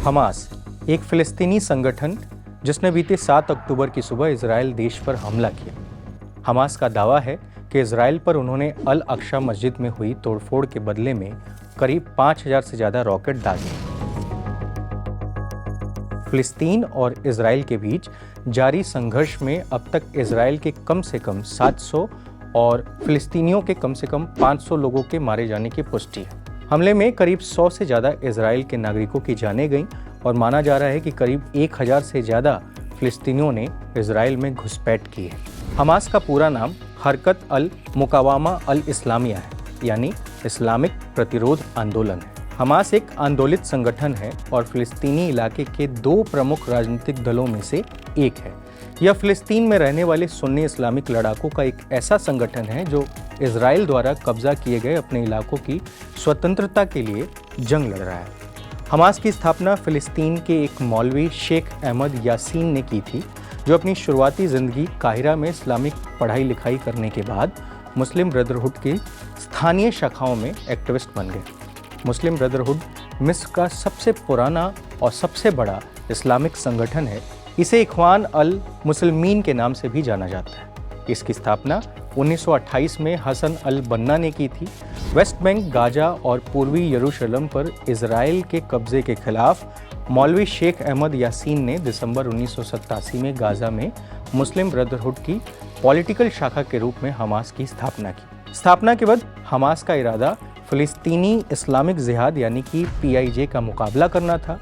Hamas एक फ़िलिस्तीनी संगठन जिसने बीते 7 अक्टूबर की सुबह इजराइल देश पर हमला किया। हमास का दावा है कि इजराइल पर उन्होंने अल अक्सा मस्जिद में हुई तोड़फोड़ के बदले में करीब 5000 से ज़्यादा रॉकेट दागे। फ़िलिस्तीन और इजराइल के बीच जारी संघर्ष में अब तक इजराइल के कम से कम 700 और फ़िलिस्तीनियों के कम से कम 500 लोगों के मारे जाने की पुष्टि है। हमले में करीब 100 से ज़्यादा इजराइल के नागरिकों की जानें गईं और माना जा रहा है कि करीब 1000 से ज़्यादा फ़िलिस्तीनियों ने इजराइल में घुसपैठ की है। हमास का पूरा नाम हरकत अल मुकावामा अल इस्लामिया है, यानी इस्लामिक प्रतिरोध आंदोलन है। हमास एक आंदोलित संगठन है और फ़िलिस्तीनी इलाके के 2 प्रमुख राजनीतिक दलों में से एक है। यह फ़िलिस्तीन में रहने वाले सुन्नी इस्लामिक लड़ाकों का एक ऐसा संगठन है जो इजराइल द्वारा कब्जा किए गए अपने इलाकों की स्वतंत्रता के लिए जंग लड़ रहा है। हमास की स्थापना फ़िलिस्तीन के एक मौलवी शेख अहमद यासीन ने की थी, जो अपनी शुरुआती ज़िंदगी काहिरा में इस्लामिक पढ़ाई लिखाई करने के बाद मुस्लिम ब्रदरहुड की स्थानीय शाखाओं में एक्टिविस्ट बन गए। मुस्लिम ब्रदरहुड मिस्र का सबसे पुराना और सबसे बड़ा इस्लामिक संगठन है। इसे इख्वान अल मुस्लिमीन के नाम से भी जाना जाता है। इसकी स्थापना 1928 में हसन अल बन्ना ने की थी। वेस्ट बैंक, गाजा और पूर्वी यरूशलेम पर इजराइल के कब्जे के खिलाफ मौलवी शेख अहमद यासीन ने दिसंबर 1987 में गाजा में मुस्लिम ब्रदरहुड की पॉलिटिकल शाखा के रूप में हमास की स्थापना की। स्थापना के बाद हमास का इरादा फ़िलिस्तीनी इस्लामिक जिहाद यानी कि PIJ का मुकाबला करना था।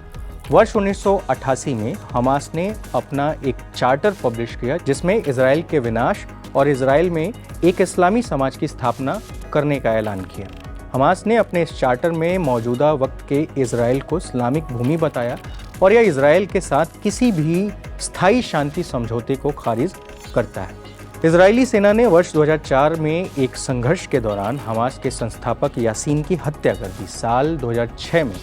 वर्ष 1988 में हमास ने अपना एक चार्टर पब्लिश किया जिसमें इजराइल के विनाश और इजराइल में एक इस्लामी समाज की स्थापना करने का ऐलान किया। हमास ने अपने इस चार्टर में मौजूदा वक्त के इजराइल को इस्लामिक भूमि बताया और यह इजराइल के साथ किसी भी स्थायी शांति समझौते को खारिज करता है। इजरायली सेना ने वर्ष 2004 में एक संघर्ष के दौरान हमास के संस्थापक यासीन की हत्या कर दी। साल 2006 में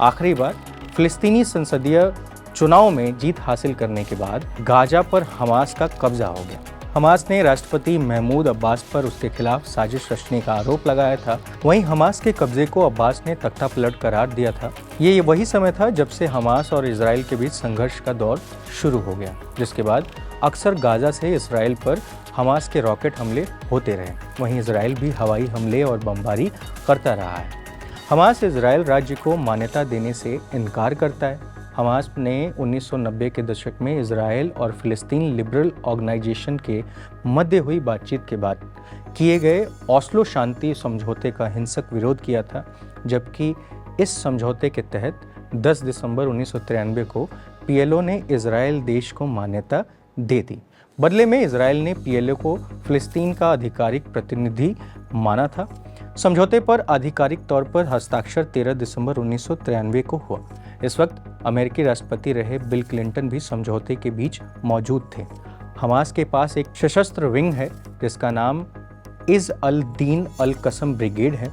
आखिरी बार फ़िलिस्तीनी संसदीय चुनाव में जीत हासिल करने के बाद गाजा पर हमास का कब्जा हो गया। हमास ने राष्ट्रपति महमूद अब्बास पर उसके खिलाफ साजिश रचने का आरोप लगाया था। वहीं हमास के कब्जे को अब्बास ने तख्तापलट करार दिया था। ये वही समय था जब से हमास और इजराइल के बीच संघर्ष का दौर शुरू हो गया, जिसके बाद अक्सर गाजा से इजराइल पर हमास के रॉकेट हमले होते रहे। वहीं इजराइल भी हवाई हमले और बमबारी करता रहा है। हमास इजराइल राज्य को मान्यता देने से इनकार करता है। हमास ने 1990 के दशक में इजराइल और फ़िलिस्तीन लिबरल ऑर्गेनाइजेशन के मध्य हुई बातचीत के बाद किए गए ओस्लो शांति समझौते का हिंसक विरोध किया था, जबकि इस समझौते के तहत 10 दिसंबर 1993 को PLO ने इजराइल देश को मान्यता दे दी। बदले में इजराइल ने PLO को फ़िलिस्तीन का आधिकारिक प्रतिनिधि माना था। समझौते पर आधिकारिक तौर पर हस्ताक्षर 13 दिसंबर 1993 को हुआ। इस वक्त अमेरिकी राष्ट्रपति रहे बिल क्लिंटन भी समझौते के बीच मौजूद थे। हमास के पास एक सशस्त्र विंग है जिसका नाम इज़ अल दीन अल कसम ब्रिगेड है।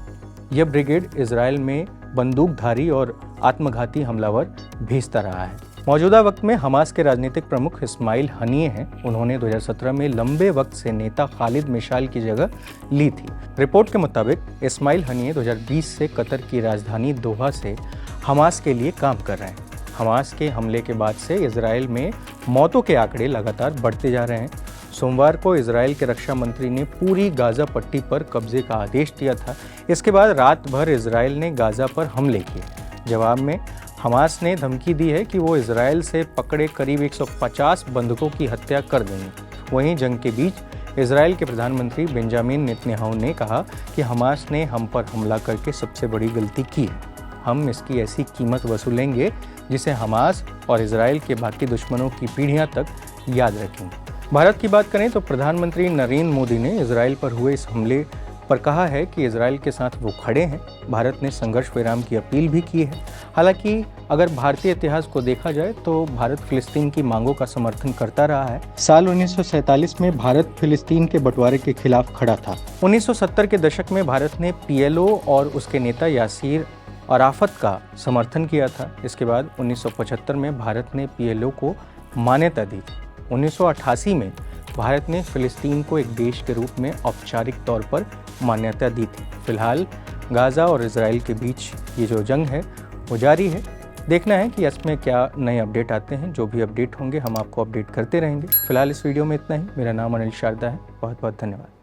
यह ब्रिगेड इजराइल में बंदूकधारी और आत्मघाती हमलावर भेजता रहा है। मौजूदा वक्त में हमास के राजनीतिक प्रमुख इस्माइल हनिये हैं। उन्होंने 2017 में लंबे वक्त से नेता खालिद मिशाल की जगह ली थी। रिपोर्ट के मुताबिक इस्माइल हनिये 2020 से कतर की राजधानी दोहा से हमास के लिए काम कर रहे हैं। हमास के हमले के बाद से इजराइल में मौतों के आंकड़े लगातार बढ़ते जा रहे हैं। सोमवार को इजराइल के रक्षा मंत्री ने पूरी गाजा पट्टी पर कब्जे का आदेश दिया था। इसके बाद रात भर इजराइल ने गाजा पर हमले किए। जवाब में हमास ने धमकी दी है कि वो इजराइल से पकड़े करीब 150 बंधकों की हत्या कर देंगे। वहीं जंग के बीच इजराइल के प्रधानमंत्री बेंजामिन नेतन्याहू ने कहा कि हमास ने हम पर हमला करके सबसे बड़ी गलती की है। हम इसकी ऐसी कीमत वसूलेंगे जिसे हमास और इजराइल के बाकी दुश्मनों की पीढ़ियां तक याद रखेंगे। भारत की बात करें तो प्रधानमंत्री नरेंद्र मोदी ने इजराइल पर हुए इस हमले पर कहा है कि इजराइल के साथ वो खड़े हैं। भारत ने संघर्ष विराम की अपील भी की है। हालांकि अगर भारतीय इतिहास को देखा जाए तो भारत फिलिस्तीन की मांगों का समर्थन करता रहा है। साल 1947 में भारत फिलिस्तीन के बंटवारे के खिलाफ खड़ा था। 1970 के दशक में भारत ने PLO और उसके नेता यासीर अराफत का समर्थन किया था। इसके बाद 1975 में भारत ने PLO को मान्यता दी थी। 1988 में भारत ने फिलिस्तीन को एक देश के रूप में औपचारिक तौर पर मान्यता दी थी। फिलहाल गाजा और इजराइल के बीच ये जो जंग है वो जारी है। देखना है कि इसमें क्या नए अपडेट आते हैं। जो भी अपडेट होंगे हम आपको अपडेट करते रहेंगे। फिलहाल इस वीडियो में इतना ही। मेरा नाम अनिल शारदा है। बहुत बहुत धन्यवाद।